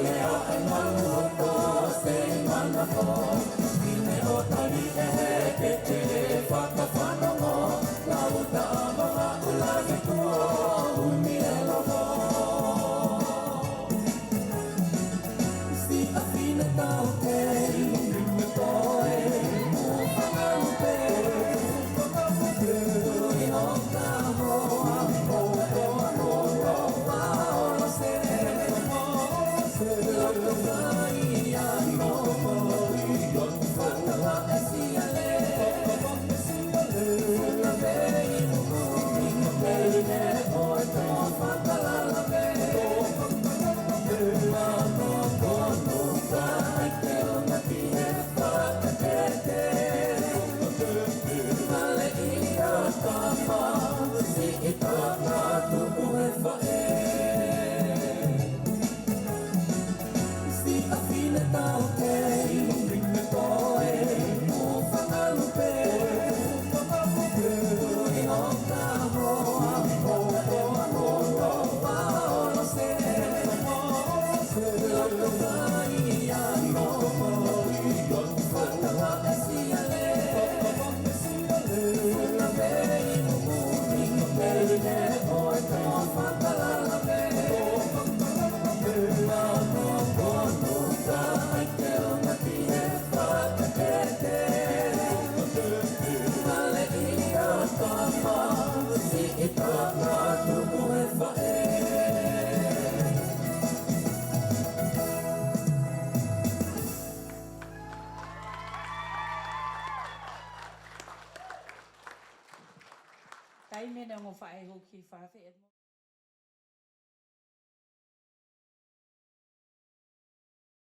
lea ai malu to se mana ko ine o tani e ke te whakawhanongo la uta mga ulagi kua umi e lono si a fina tau te ime koe mo whangarupe tui o ka hoa o te mano o wao se loko mai a no whakawa e siale Una vei una vei ne o to whakalala me Mano kono kai te ona ki he whakatete Male i a kama si i kama tupu he whae Si a fine tau te rinne koe mo whakalupe Tui o ka hoa o te mano o wao se Loko mai a no whakawa e siale Una vei una vei ne o te whakalala me Mano kono kai te ona ki he whakatete Male i a kama si i kama tupu he whae Tai mena mo whae hoki whawhi